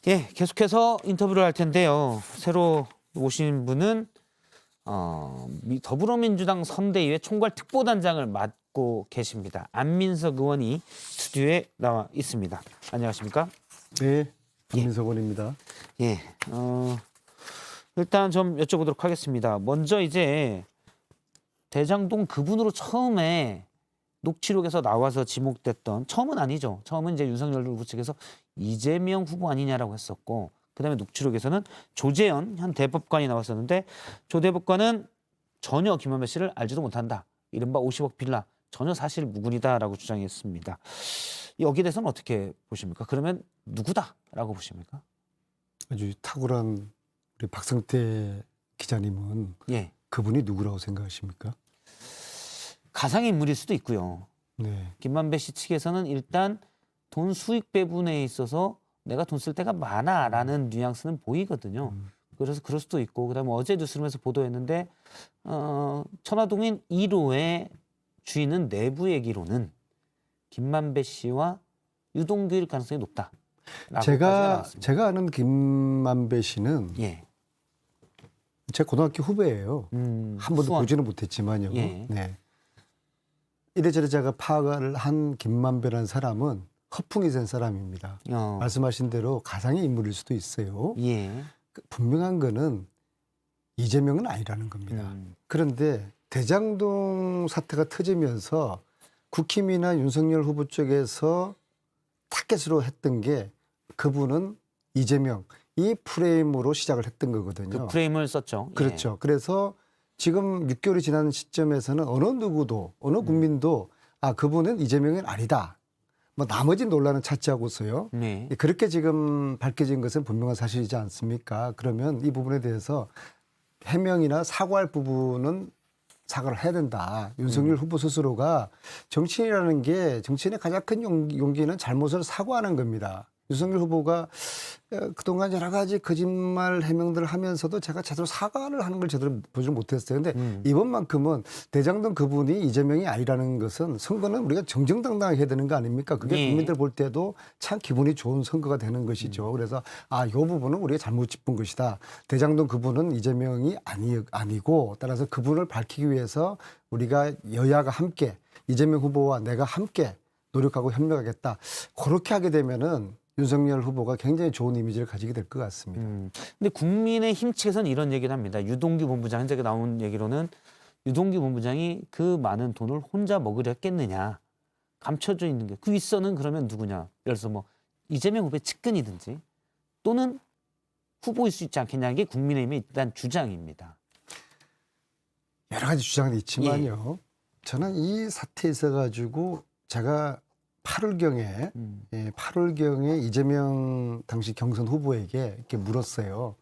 예, 계속해서 인터뷰를 할 텐데요. 새로 오신 분은 더불어민주당 선대위의 총괄 특보단장을 맡고 계십니다. 안민석 의원이 스튜디오에 나와 있습니다. 안녕하십니까? 네, 안민석 의원입니다. 예, 일단 좀 여쭤보도록 하겠습니다. 먼저 이제 대장동 그분으로 처음에 녹취록에서 나와서 지목됐던, 처음은 아니죠. 처음은 이제 윤석열 후보 측에서 이재명 후보 아니냐라고 했었고, 그다음에 녹취록에서는 조재현 현 대법관이 나왔었는데, 조 대법관은 전혀 김만배 씨를 알지도 못한다. 이른바 50억 빌라 전혀 사실 무근이다라고 주장했습니다. 여기에 대해서는 어떻게 보십니까? 그러면 누구다라고 보십니까? 아주 탁월한 우리 박성태 기자님은 예, 그분이 누구라고 생각하십니까? 가상인물일 수도 있고요. 네, 김만배 씨 측에서는 일단 돈 수익 배분에 있어서 내가 돈 쓸 때가 많아라는 뉘앙스는 보이거든요. 그래서 그럴 수도 있고, 그다음에 어제 뉴스룸에서 보도했는데 천화동인 1호의 주인은 내부 얘기로는 김만배 씨와 유동규일 가능성이 높다. 제가 아는 김만배 씨는 예, 제 고등학교 후배예요. 한 번도 수원. 보지는 못했지만요. 예. 네. 이래저래 제가 파악을 한 김만배라는 사람은 허풍이 된 사람입니다. 말씀하신 대로 가상의 인물일 수도 있어요. 예, 분명한 거는 이재명은 아니라는 겁니다. 그런데 대장동 사태가 터지면서 국힘이나 윤석열 후보 쪽에서 타겟으로 했던 게 그분은 이재명 이 프레임으로 시작을 했던 거거든요. 그 프레임을 썼죠. 그렇죠. 그래서 지금 6개월이 지난 시점에서는 어느 누구도 어느 국민도 아 그분은 이재명은 아니다. 뭐 나머지 논란은 차치하고서요. 예. 네. 그렇게 지금 밝혀진 것은 분명한 사실이지 않습니까? 그러면 이 부분에 대해서 해명이나 사과할 부분은 사과를 해야 된다. 윤석열 후보 스스로가 정치인이라는 게 정치인의 가장 큰 용기는 잘못을 사과하는 겁니다. 윤석열 후보가 그동안 여러 가지 거짓말 해명들을 하면서도 제가 제대로 사과를 하는 걸 제대로 보지 못했어요. 근데 이번만큼은 대장동 그분이 이재명이 아니라는 것은 선거는 우리가 정정당당하게 해야 되는 거 아닙니까? 그게 예. 국민들 볼 때도 참 기분이 좋은 선거가 되는 것이죠. 그래서 이 부분은 우리가 잘못 짚은 것이다. 대장동 그분은 이재명이 아니고 따라서 그분을 밝히기 위해서 우리가 여야가 함께 이재명 후보와 내가 함께 노력하고 협력하겠다. 그렇게 하게 되면은 윤석열 후보가 굉장히 좋은 이미지를 가지게 될 것 같습니다. 근데 국민의힘 측에서는 이런 얘기를 합니다. 유동규 본부장 현재 나온 얘기로는 유동규 본부장이 그 많은 돈을 혼자 먹으려 했겠느냐. 감춰져 있는 게 그 윗선은 그러면 누구냐. 예를 들어서 뭐 이재명 후보의 측근이든지 또는 후보일 수 있지 않겠냐. 이게 국민의힘의 일단 주장입니다. 여러 가지 주장이 있지만요. 저는 이 사태에 있어가지고 제가 8월경에 8월경에 이재명 당시 경선 후보에게 이렇게 물었어요.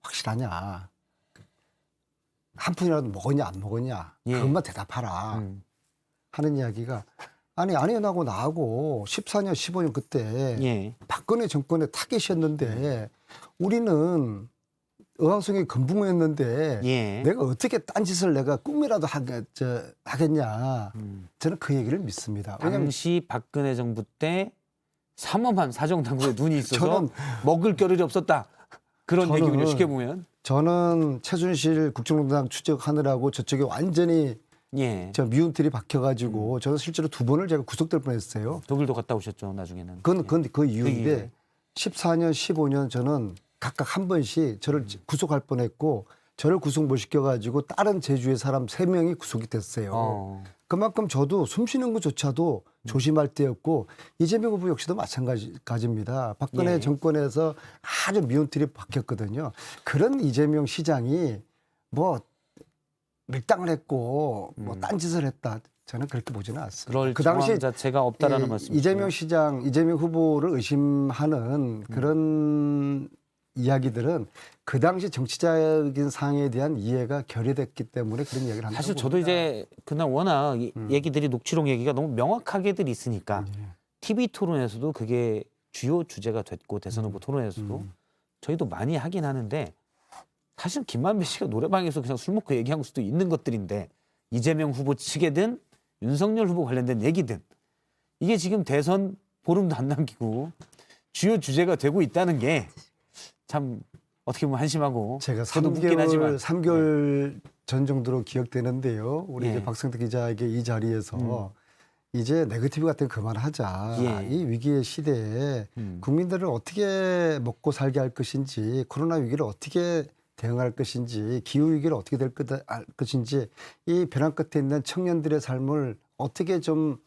확실하냐? 한 푼이라도 먹었냐 안 먹었냐? 예. 그것만 대답하라. 하는 이야기가 아내하고 나하고 14년 15년 그때 예. 박근혜 정권의 타겟이었는데 우리는 의왕성이 건붕했는데 예. 내가 어떻게 딴짓을 내가 꿈이라도 하겠냐. 저는 그 얘기를 믿습니다. 왜냐하면 당시 박근혜 정부 때 삼엄한 사정당국에 눈이 있어서 저는- 먹을 겨를이 없었다. 그런 저는- 얘기군요. 쉽게 보면. 저는 최순실 국정농단 추적하느라고 저쪽에 완전히 예. 미운틀이 박혀가지고 저는 실제로 2번을 제가 구속될 뻔했어요. 독일도 갔다 오셨죠. 나중에는. 그건 그 이유에. 이유인데 14년, 15년 저는 각각 한 번씩 저를 구속할 뻔했고 저를 구속 못 시켜가지고 다른 제주의 사람 3명이 구속이 됐어요. 그만큼 저도 숨 쉬는 것조차도 조심할 때였고 이재명 후보 역시도 마찬가지입니다. 박근혜 예. 정권에서 아주 미운틀이 박혔거든요. 그런 이재명 시장이 뭐 밀당을 했고 뭐 딴짓을 했다. 저는 그렇게 보지는 않습니다. 그럴 그 당시 상황 자체가 없다라는 말씀이시죠. 이재명 시장, 이재명 후보를 의심하는 그런 이야기들은 그 당시 정치적인 상황에 대한 이해가 결여됐기 때문에 그런 이야기를 한다고 사실 저도 봅니다. 이제 그날 워낙 얘기들이 녹취록 얘기가 너무 명확하게들 있으니까 TV 토론에서도 그게 주요 주제가 됐고 대선 후보 토론에서도 저희도 많이 하긴 하는데 사실 김만배 씨가 노래방에서 그냥 술 먹고 얘기한 수도 있는 것들인데 이재명 후보 측이든 윤석열 후보 관련된 얘기든 이게 지금 대선 보름도 안 남기고 주요 주제가 되고 있다는 게 참 어떻게 보면 한심하고 제가 저도 묻긴 하지만 3개월 전 정도로 기억되는데요. 우리 예. 이제 박성태 기자에게 이 자리에서 이제 네거티브 같은 거 그만하자. 예. 이 위기의 시대에 국민들을 어떻게 먹고 살게 할 것인지, 코로나 위기를 어떻게 대응할 것인지, 기후 위기를 어떻게 될 것인지, 이 벼랑 끝에 있는 청년들의 삶을 어떻게 좀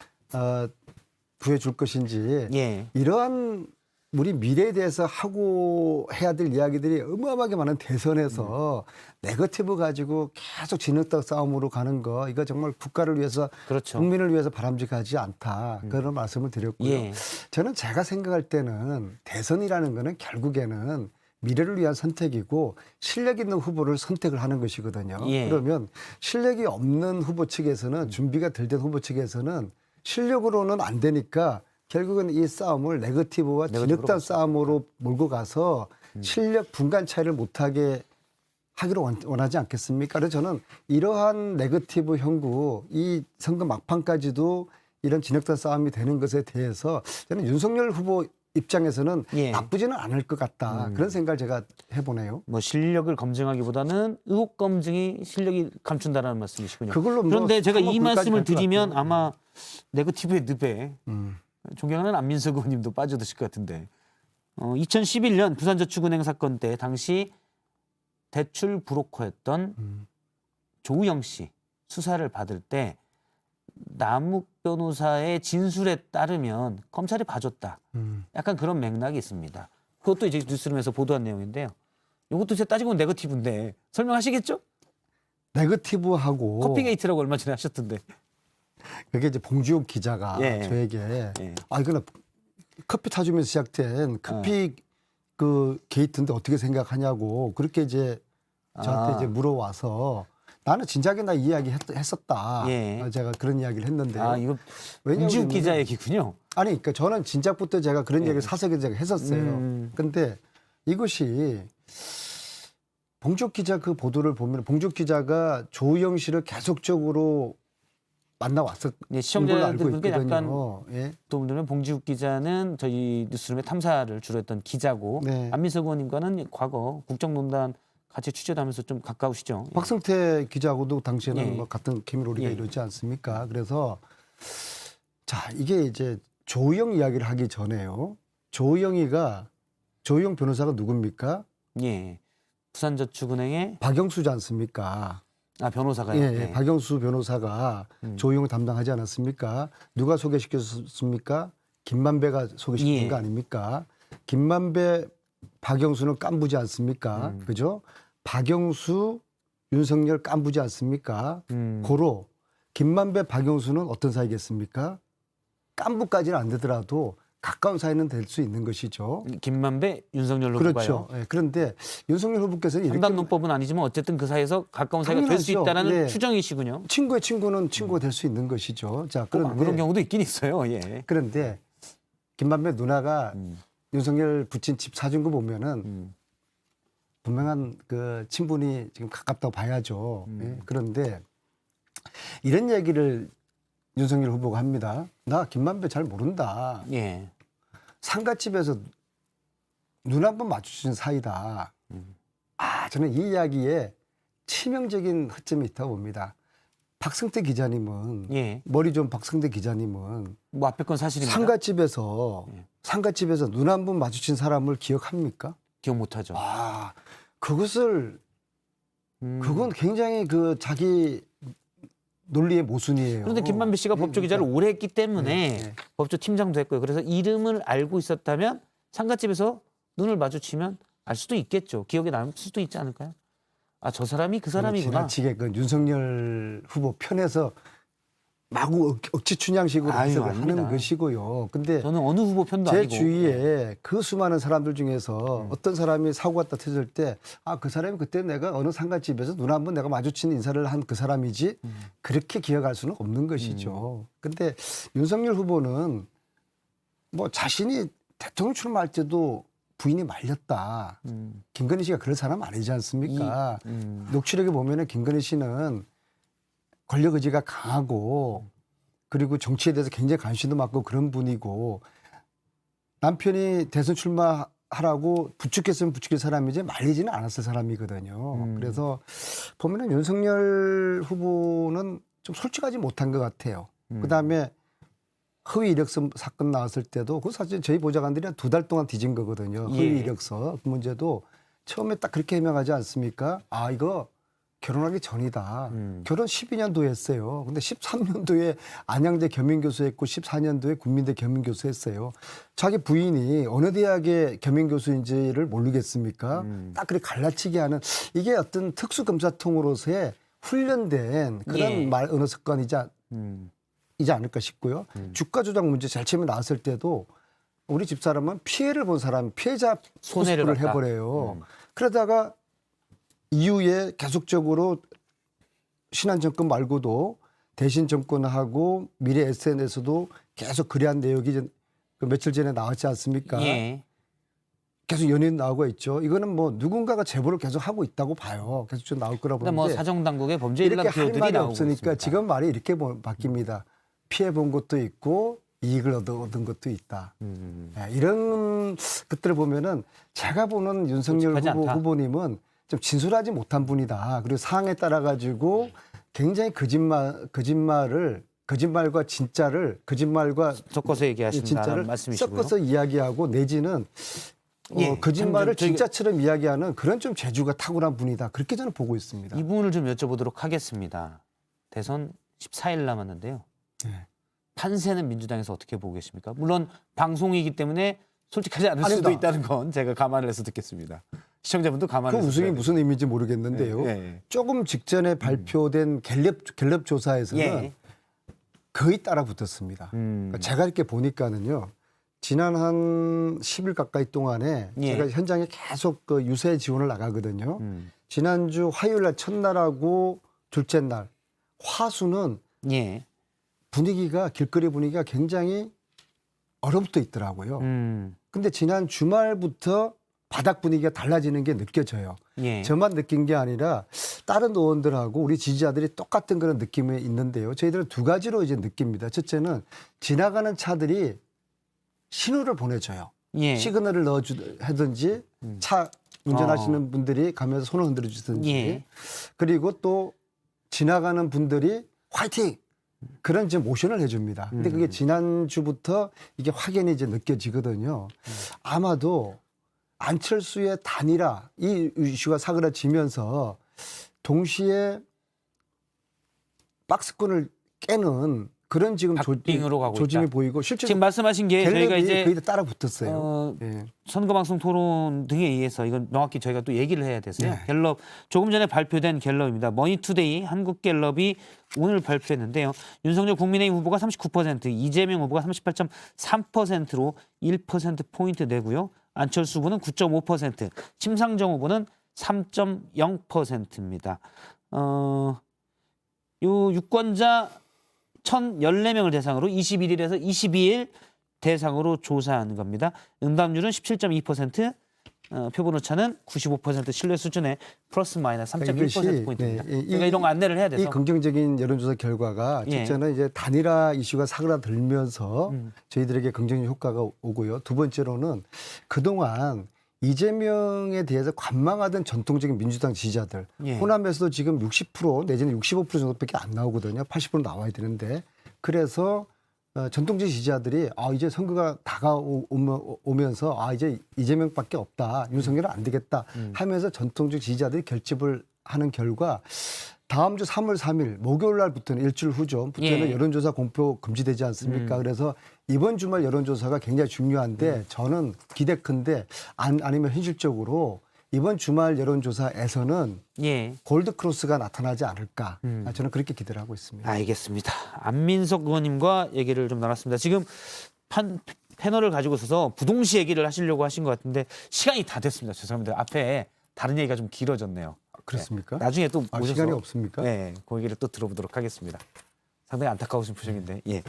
구해줄 것인지, 예. 이러한 우리 미래에 대해서 하고 해야 될 이야기들이 어마어마하게 많은 대선에서 네거티브 가지고 계속 진흙탕 싸움으로 가는 거, 이거 정말 국가를 위해서, 그렇죠. 국민을 위해서 바람직하지 않다. 그런 말씀을 드렸고요. 예. 저는 제가 생각할 때는 대선이라는 거는 결국에는 미래를 위한 선택이고 실력 있는 후보를 선택을 하는 것이거든요. 예. 그러면 실력이 없는 후보 측에서는, 준비가 덜 된 후보 측에서는 실력으로는 안 되니까 결국은 이 싸움을 네거티브와 진흙탕 싸움으로 몰고 가서 실력 분간 차이를 못하게 하기를 원하지 않겠습니까? 그래서 저는 이러한 네거티브 형국, 이 선거 막판까지도 이런 진흙탕 싸움이 되는 것에 대해서 저는 윤석열 후보 입장에서는 예. 나쁘지는 않을 것 같다. 그런 생각을 제가 해보네요. 뭐 실력을 검증하기보다는 의혹 검증이 실력이 감춘다라는 말씀이시군요. 그걸로 뭐 그런데 제가 이 선거 불까지 말씀을 갈것 드리면 같아요. 아마 네거티브의 늪에 존경하는 안민석 의원님도 빠져드실 것 같은데 2011년 부산저축은행 사건 때 당시 대출 브로커였던 조우영 씨 수사를 받을 때 남욱 변호사의 진술에 따르면 검찰이 봐줬다. 약간 그런 맥락이 있습니다. 그것도 이제 뉴스룸에서 보도한 내용인데요. 이것도 제가 따지고 보면 네거티브인데 설명하시겠죠? 네거티브하고 커피게이트라고 얼마 전에 하셨던데. 그게 이제 봉지욱 기자가 예. 저에게 예. 이거는 커피 타주면서 시작된 커피 그 게이트인데 어떻게 생각하냐고 그렇게 이제 저한테 이제 물어와서 나는 진작에 나 이 이야기 했었다. 예. 제가 그런 이야기를 했는데요. 이거 왜냐하면 봉지욱 기자 얘기군요. 아니, 그러니까 저는 진작부터 제가 그런 얘기를 사석에서 제가 했었어요. 근데 이것이 봉지욱 기자 그 보도를 보면 봉지욱 기자가 조우영 씨를 계속적으로 만나왔었던 예, 걸로 알고 시청자들께 약간 있거든요. 예. 또 들면 봉지욱 기자는 저희 뉴스룸의 탐사를 주로 했던 기자고 네. 안민석 의원님과는 과거 국정농단 같이 취재하면서 좀 가까우시죠. 예. 박성태 기자하고도 당시에는 예. 뭐 같은 케미로 우리가 예. 이러지 않습니까? 그래서 자, 이게 이제 조우영 이야기를 하기 전에요. 조우영 변호사가 누굽니까? 예. 부산저축은행의 박영수지 않습니까? 변호사가요. 예, 네. 박영수 변호사가 조우영을 담당하지 않았습니까? 누가 소개시켰습니까? 김만배가 소개시킨 예. 거 아닙니까? 김만배, 박영수는 깐부지 않습니까? 그죠? 박영수, 윤석열 깐부지 않습니까? 고로 김만배, 박영수는 어떤 사이겠습니까? 깐부까지는 안 되더라도 가까운 사이는 될 수 있는 것이죠. 김만배, 윤석열 후보가요. 그렇죠. 예, 그런데 윤석열 후보께서는 이렇게 판단 논법은 아니지만 어쨌든 그 사이에서 가까운 사이가 될 수 당연하죠. 있다라는 예. 추정이시군요. 친구의 친구는 친구가 될 수 있는 것이죠. 자, 꼭 안 그런 그런데 경우도 있긴 있어요. 예. 그런데 김만배 누나가 윤석열 부친 집 사준 거 보면은 분명한 그 친분이 지금 가깝다고 봐야죠. 예. 그런데 이런 얘기를 윤석열 후보가 합니다. 나 김만배 잘 모른다. 예. 상가집에서 눈 한 번 마주치는 사이다. 저는 이 이야기에 치명적인 허점이 있다고 봅니다. 박성태 기자님은 예. 머리 좀 박성태 기자님은 뭐 앞에 건 사실입니다. 상가집에서 눈 한 번 마주친 사람을 기억합니까? 기억 못하죠. 그것은 굉장히 그 자기 논리의 모순이에요. 그런데 김만배 씨가 법조 기자를 오래 했기 때문에 네. 법조 팀장도 했고요. 그래서 이름을 알고 있었다면 상가집에서 눈을 마주치면 알 수도 있겠죠. 기억에 남을 수도 있지 않을까요? 저 사람이 그 사람이구나. 지나치게 그 윤석열 후보 편에서 마구 억지 춘향식으로 해석을 아닙니다. 하는 것이고요. 근데 저는 어느 후보 편도 제 아니고. 주위에 그 수많은 사람들 중에서 어떤 사람이 사고가 딱 터질 때 그 사람이 그때 내가 어느 상가집에서 눈 한 번 내가 마주친 인사를 한 그 사람이지 그렇게 기억할 수는 없는 것이죠. 근데 윤석열 후보는 뭐 자신이 대통령 출마할 때도 부인이 말렸다. 김건희 씨가 그런 사람 아니지 않습니까? 녹취록에 보면은 김건희 씨는 권력 의지가 강하고 그리고 정치에 대해서 굉장히 관심도 많고 그런 분이고 남편이 대선 출마하라고 부축했으면 부축할 사람이지 말리지는 않았을 사람이거든요. 그래서 보면은 윤석열 후보는 좀 솔직하지 못한 것 같아요. 그다음에 허위 이력서 사건 나왔을 때도 그 사실 저희 보좌관들이 한 2달 동안 뒤진 거거든요. 허위 예. 이력서 그 문제도 처음에 딱 그렇게 해명하지 않습니까? 아 이거 결혼하기 전이다. 결혼 12년도 했어요. 근데 13년도에 안양대 겸임교수 했고 14년도에 국민대 겸임교수 했어요. 자기 부인이 어느 대학의 겸임교수인지를 모르겠습니까? 딱 그렇게 갈라치기 하는 이게 어떤 특수검사통으로서의 훈련된 그런 예. 말 언어 습관이지 않을까 싶고요. 주가 조작 문제 제일 처음에 나왔을 때도 우리 집사람은 피해를 본 사람, 피해자 손해를 코스프레를 봤다. 해버려요. 그러다가 이후에 계속적으로 신한 정권 말고도 대신 정권하고 미래 SNS도 계속 거래한 내역이 그 며칠 전에 나왔지 않습니까? 예. 계속 연예인 나오고 있죠. 이거는 뭐 누군가가 제보를 계속 하고 있다고 봐요. 계속 좀 나올 거라 근데 보는데 뭐 사정 당국의 범죄 일람 이렇게 할 기호들이 말이 나오고 없으니까 있습니다. 지금 말이 이렇게 바뀝니다. 피해 본 것도 있고 이익을 얻은 것도 있다. 네, 이런 것들을 보면은 제가 보는 윤석열 솔직하지 않다. 후보님은 좀 진솔하지 못한 분이다. 그리고 상황에 따라 가지고 굉장히 거짓말과 진짜를 거짓말과 섞어서 얘기하신다는 진짜를 말씀이시고요. 섞어서 이야기하고 내지는 예, 거짓말을 저희- 진짜처럼 이야기하는 그런 좀 재주가 탁월한 분이다. 그렇게 저는 보고 있습니다. 이 부분을 좀 여쭤보도록 하겠습니다. 대선 14일 남았는데요. 네. 판세는 민주당에서 어떻게 보고 계십니까? 물론 방송이기 때문에 솔직하지 않을 수도 아닙니다. 있다는 건 제가 감안을 해서 듣겠습니다. 시청자분도 그 감안을 해서 우승이 들어야 무슨 의미인지 모르겠는데요. 예, 예. 조금 직전에 발표된 갤럽 조사에서는 예. 거의 따라 붙었습니다. 그러니까 제가 이렇게 보니까는요. 지난 한 10일 가까이 동안에 예. 제가 현장에 계속 그 유세 지원을 나가거든요. 지난주 화요일 날 첫날하고 둘째 날 화수는 예. 길거리 분위기가 굉장히 얼어붙어 있더라고요. 음. 근데 지난 주말부터 바닥 분위기가 달라지는 게 느껴져요. 예. 저만 느낀 게 아니라 다른 의원들하고 우리 지지자들이 똑같은 그런 느낌이 있는데요. 저희들은 두 가지로 이제 느낍니다. 첫째는 지나가는 차들이 신호를 보내줘요. 예. 시그널을 하든지 차 운전하시는 분들이 가면서 손을 흔들어 주든지 예. 그리고 또 지나가는 분들이 화이팅! 그런 이제 모션을 해줍니다. 근데 그게 지난주부터 이게 확연히 이제 느껴지거든요. 아마도 안철수의 단일화 이 이슈가 사그라지면서 동시에 박스권을 깨는 그런 지금 박빙으로 가고 조짐이 있다. 보이고 실제로 지금 말씀하신 게 저희가 갤럽이 이제 거의 다 따라 붙었어요. 어, 예. 선거방송 토론 등에 의해서 이건 명확히 저희가 또 얘기를 해야 돼서요. 네. 갤럽 조금 전에 발표된 갤럽입니다. 머니투데이 한국갤럽이 오늘 발표했는데요. 윤석열 국민의힘 후보가 39%, 이재명 후보가 38.3%로 1%포인트 내고요. 안철수 후보는 9.5%, 심상정 후보는 3.0%입니다. 요 유권자 1,014명을 대상으로 21일에서 22일 대상으로 조사한 겁니다. 응답률은 17.2%, 표본 오차는 95% 신뢰 수준의 플러스 마이너스 3.1%포인트입니다. 네, 제가 이런 거 안내를 해야 이 돼서. 긍정적인 여론조사 결과가 예. 첫째는 이제 단일화 이슈가 사그라들면서 저희들에게 긍정적 효과가 오고요. 두 번째로는 그동안 이재명에 대해서 관망하던 전통적인 민주당 지지자들 예. 호남에서도 지금 60% 내지는 65% 정도밖에 안 나오거든요. 80% 나와야 되는데 그래서 전통적 지지자들이 이제 선거가 다가오면서 이제 이재명밖에 없다. 윤석열은 안 되겠다 하면서 전통적 지지자들이 결집을 하는 결과 다음 주 3월 3일 목요일 날부터는 일주일 후부터는 예. 여론조사 공표 금지되지 않습니까? 그래서 이번 주말 여론조사가 굉장히 중요한데 저는 기대컨대 아니면 현실적으로 이번 주말 여론조사에서는 예. 골드크로스가 나타나지 않을까. 저는 그렇게 기대를 하고 있습니다. 알겠습니다. 안민석 의원님과 얘기를 좀 나눴습니다. 지금 패널을 가지고 있어서 부동시 얘기를 하시려고 하신 것 같은데 시간이 다 됐습니다. 죄송합니다. 앞에 다른 얘기가 좀 길어졌네요. 그렇습니까? 네. 나중에 또 모셔서 시간이 없습니까? 네, 그 얘기를 또 들어보도록 하겠습니다. 상당히 안타까우신 표정인데, 예,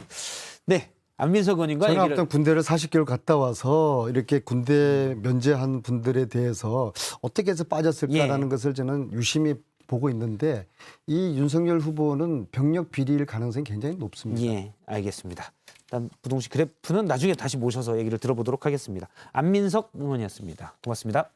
네, 안민석 의원님과 제가 얘기를 어떤 군대를 40개월 갔다 와서 이렇게 군대 면제한 분들에 대해서 어떻게 해서 빠졌을까라는 예. 것을 저는 유심히 보고 있는데 이 윤석열 후보는 병력 비리일 가능성이 굉장히 높습니다. 예, 알겠습니다. 일단 부동시 그래프는 나중에 다시 모셔서 얘기를 들어보도록 하겠습니다. 안민석 의원이었습니다. 고맙습니다.